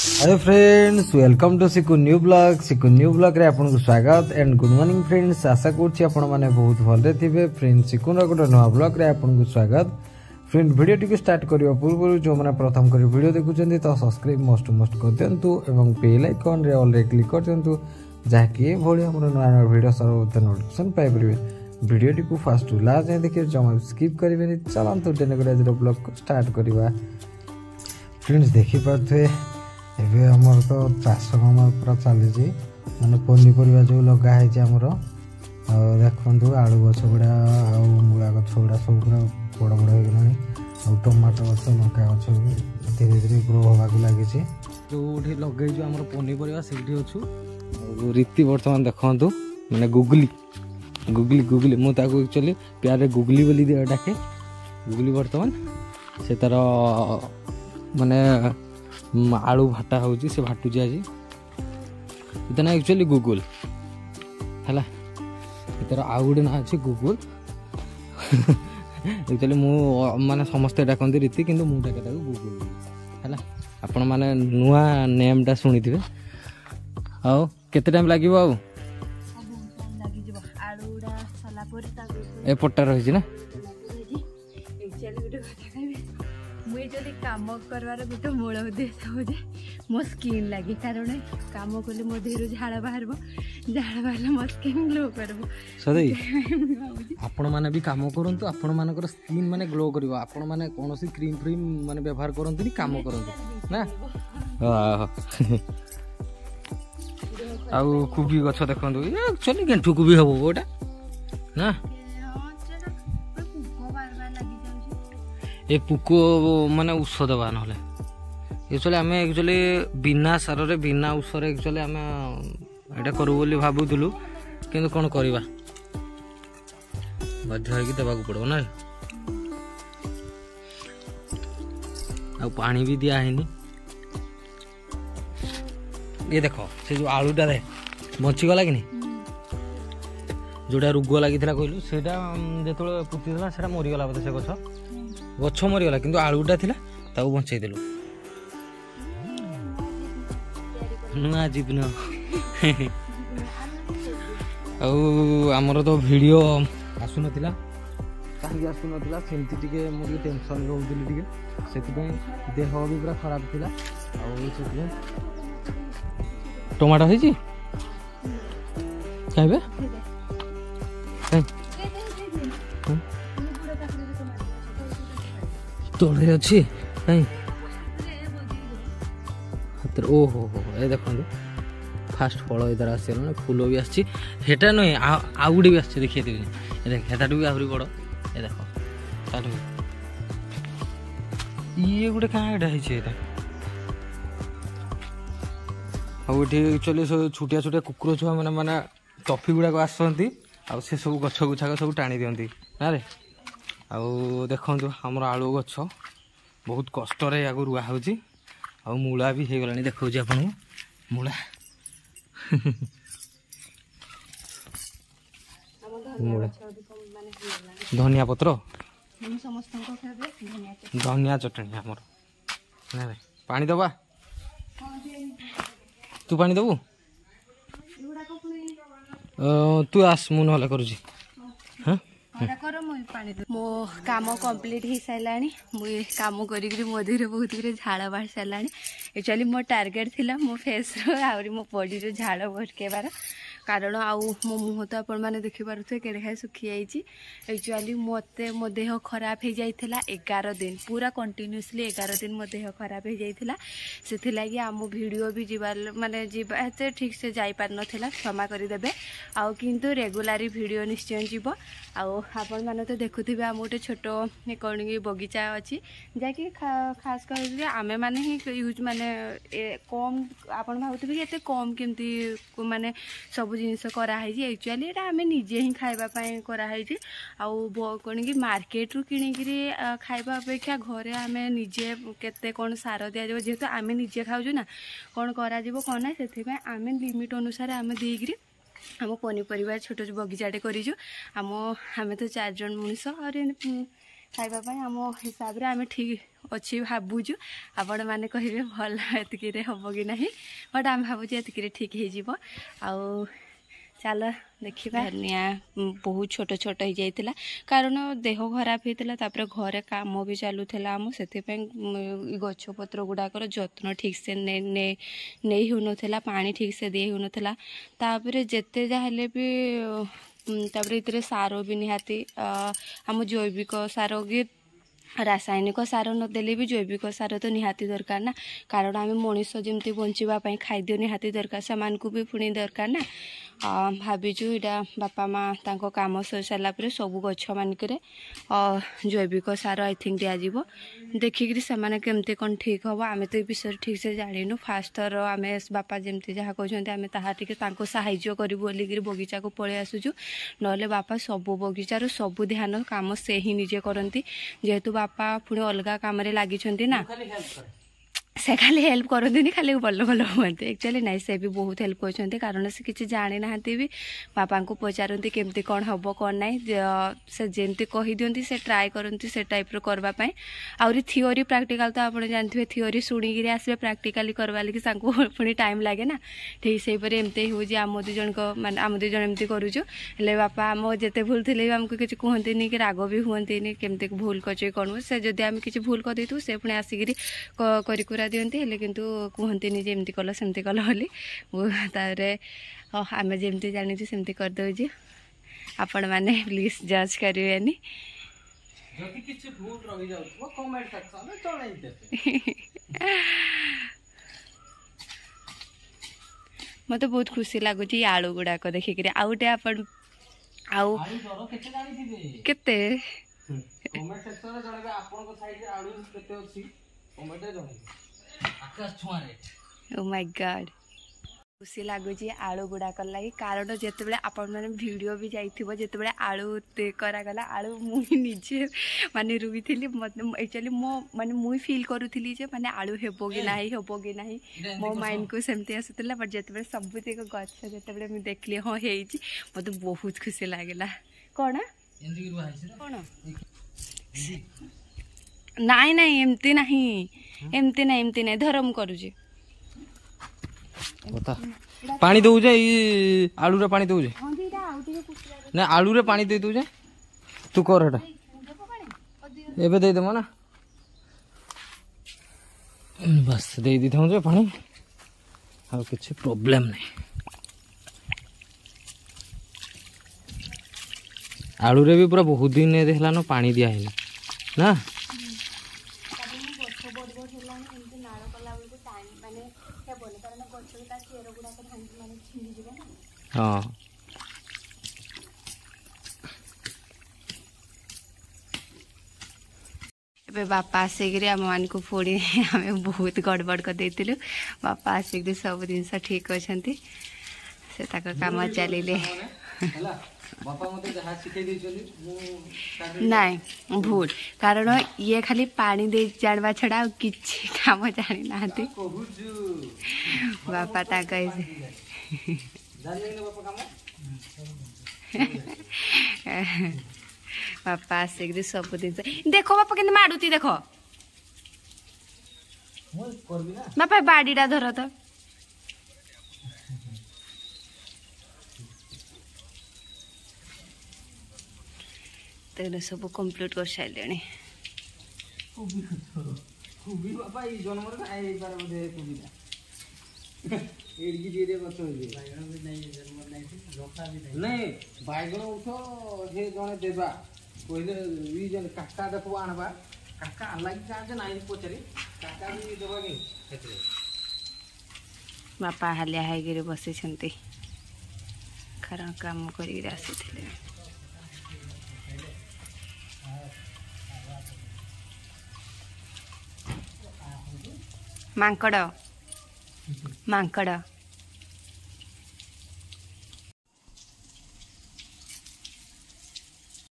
Hello friends, welcome to सिकु new blog रे आपन स्वागत एंड गुड मॉर्निंग फ्रेंड्स। आशा करछि आपण माने बहुत भले थिबे। फ्रेंड्स सिकु रो गोटे नवा ब्लॉग रे आपन स्वागत। फ्रेंड वीडियो टिक स्टार्ट करबा पूर्व जो माने प्रथम करी वीडियो देखुचंदी तो सब्सक्राइब मस्ट कर दियंतु एवं बेल आइकन रे ऑल रे क्लिक कर दियंतु जाके भोली हमर नवा नवा वीडियो सर्वप्रथम नोटिफिकेशन पाइ परिबे। वीडियो टिक फास्ट टू लास्ट जाय देखि जमा स्किप करिबेनी। चलंतु डेनेगराज रो ब्लॉग को स्टार्ट करबा। फ्रेंड्स देखि पाथे एबे हमर तो चाष काम पूरा चली माने पनीपरिया जो लगा है आमर देखु आलू गछ गुड़ा मूला गछ गुड़ा सब पूरा बड़ बड़ हो गला। टमाटो गछ लंका गछ धीरे धीरे ग्रो होगा लगी जो लगे आम पनीपरिया से रीति बर्तमान देखु माने गुगली गुगली गुगली मुझे एक्चुअली प्यारे गुगली बोली डाके गुगली बर्तमान से तार माने आलू भाटा हो भाटुची आज इतना एक्चुअली गुगुल है इतर आउ गोटे ना अच्छे गुगुल एक्चुअली मु माने समस्ते डाकती रीति कि मुझे गुगुल है आपण मैंने नुआ नेमटा शुणी थे। आउ केते टाइम लगे आउ ए पट्टा रही ना मुझे कम करवार गोटे मूल उद्देश्य हो मो स्किन लगे कारण कम कले मो देह झाड़ बाहर झाड़ बाहर मो स्किन ग्लो कर सदै आपण माने भी काम करंतु आपण मानकर स्किन माने ग्लो करिवो। आपण माने कोनोसी क्रीम फ्रीम माने व्यवहार करंतु काम करंतु ना। आउ कुबी गछ देखंतु एक्चुअली गेंठू कुबी हबो ओटा ना ए पुको माने औषध बा ना एक्चुअली आम एक्चुअली बिना सार रे बिना औषध एक्चुअली आम एटा करू बोली भाबुथुलु किंतु कोन करबा बाध्य होई देबाक पड़ो ना। आ पानी भी दिया है नी ये देखो से जो आलूटा रे बंची गला कि जोटा रोग लगी कहलु सेटा जेतोले पुती देला सेटा मरि गला बोले से गछ मरीगला किंतु आलूटा थिला ताऊ बंचाई देलु नुआ जीवन आमर तो वीडियो आसु नथिला कहीं आसु नथिला सेमती टिके मोर टेंशन रहउदिली टिके सेति देह भी पूरा खराब थिला आ टमाटो है जी खाइबे तोड़े अच्छी कहीं ओहो हो ये देखो फास्ट फल इधर आसना फूल भी आसटा नुहे आउ गोटे भी आस देखिए देख हेटा भी आहरी बड़ ये देख ये गोटे कहाँ है एक्चुअली छोटिया छोटिया कुकुर छुआ मैंने माने टफी गुड़ाक आसती आ से सब गछ गुछाक सब टाणी दिखती ना रे। आउ देखु आमर आलू गछ बहुत कष्ट या रुआ हो मूला भी हो गला देखा आपन मूला मूला धनिया पत्र धनिया चटनी आमर ना पानी दबा तू पानी दबु तू आस मु ना करुची मो काम कंप्लीट हो सारा मुझे काम करी मो देह बहुत झाड़ बाहर सारा। एक्चुअली मो टार्गेट थिला मो फेस आहरी मो बॉडी रो झाड़ भटकेबार कारण आउ मो मुह तो आपण मैंने देखिपे केड़े खाए सुखी जाइए। एक्चुअली मत मो देह खराब हो जाता 11 दिन पूरा कंटिन्यूसली 11 दिन मो देह खराब हो जाता से लगी आम भिडियो भी जीवार माने जीवा ठीक से जापार नाला क्षमा करदे आउ किंतु रेगुलारी भिडियो निश्चय जीव आपण मैंने तो देखुवे आम गोटे छोट कौन कि बगीचा अच्छी जहाँकि खास कर आमे मैंने ही यूज माने कम आपण भावुवे कि एत कम केमती माने सब जिनस कराई एक्चुअली एटा आमे निजे ही खाइबापी कराई आउ कौन कि मार्केट रू किणिकी खाइबा अपेक्षा घरे आमे निजे केते कौन सार दि जाए जेहेतु आमे निजे खाऊँ ना कौन करा कौन ना से आमे लिमिट अनुसार आमे देकरी आम पनीपरिया छोट बगीचाटे करूँ आम आम तो 4 जन मनीष और खाइबा आम हिसाब से आम ठीक अच्छी भावुचु आपण मैंने कहे भल एतिक हम कि ना बट आम भावुँ एतिक ठीक हो चल देखा धनिया बहुत छोट छोट हो जाता कारण देह खराब होता घरे काम भी चलूला आम से गछपत्र गुड़ाकर जत्न ठीक से नहीं होना पानी ठीक से दी होना जिते जहाँ भी ये सार भी निहाती आम जैविक सार कि रासायनिक सार नदेले भी जैविक सार तो निहाती दरकार ना कारण आम मनीष जमी बचापी खाद्य निहाती दरकार से भी पुणी दरकार ना भाविचु यहाँ बापा माँ तांको काम सर सारापर सब गछ मानक जैविक सार आई थिंक दिज्व देखिकी से केमती कौन ठीक हम आम तो ये विषय ठीक से जाणीनु फास्ट थर आम बापा जमी जहाँ कहते आम ताकि साहाय्य करूँ बोलिकी बगीचा को पलि आसुचु ना बापा सब बगीचार सब ध्यान काम से ही निजे करती जेहेतु बापा पुणी अलग कम लगी ना से खाली हेल्प करते खाली भल भल हमें एक्चुअली नाई से भी बहुत हेल्प करते कारण से किसी जानी ना भी बापा को पचारती केमती कौन हम कौन ना से जमी कही दिखती से ट्राए करती से टाइप करवाई आहरी थियोरी प्राक्टिकल तो आप जानते थियोरी शुणिकी आसवे प्राक्टिकाली करवा लगी पुणी टाइम लगे ना ठीक से एमती हूँ आम दु जन मान आम दु जन एमती करुचु हेल्ले बापा आम जिते भूल थे आमको किसी कहते कि राग भी हुए केमती भूल कर कौन से जब आम किसी भूल कर देथु से पुणी आसिक कर दिखती हेल्ले किंतु कहते जमी कल सेमती कल बोली आम जमी जानी सेमती करदे आपण मैंने प्लीज जज करें मत बहुत खुशी लगुच आलू गुड़ाक देखिक आउटे आपण आउ केते ओ माय गॉड खुशी लगुच आलू गुड़ाक लगी कारण जिते आपण मैंने वीडियो भी जाइए जिते आलू करागला आलू मुझे निजे माने रुई थी एक्चुअली मो माने मुई फील करूली माने आलू हेबो कि नहीं मो माइंड को सेमती आसूला बट जिते सबुतिक गछ जिते मुझे देखली हाँ मत बहुत खुशी लगला कौन कौन नाई नाई एमती नहीं धरम करुचे पानी दौजे आलू रे पानी दौजे ना आलू रे पानी दे दौजे तू कर एटा एबे दे देमो ना बस दे दी थाउ जे पानी आ कुछ प्रॉब्लम नहीं आलू रे भी पूरा बहुत दिन ने देखला न पानी दिया है ना हाँ बापा आसिक आम मान को फोड़ी आम बहुत गड़बड़ कर देलु बापा आसिक सब जिनस ठीक अच्छा से काम चलिए नाई भूल कारण ये खाली पानी दे जानवा छड़ा किसी काम जानी ना बापा बापा आसिक सब दिन देखो बापा के मारुति देख बापा बाड़ीटा धर तो तेरे सब कंप्लीट कर सारे नहीं बैगन उठ हे जने देबा कहले ई जन काका देखो आनबा काका आनलागी का नाई पचरी काका भी देबा के हेतरे बापा हालिया हाइगिरी बसी छंती कारण काम करी आसीथिले मांकड़ मांकड़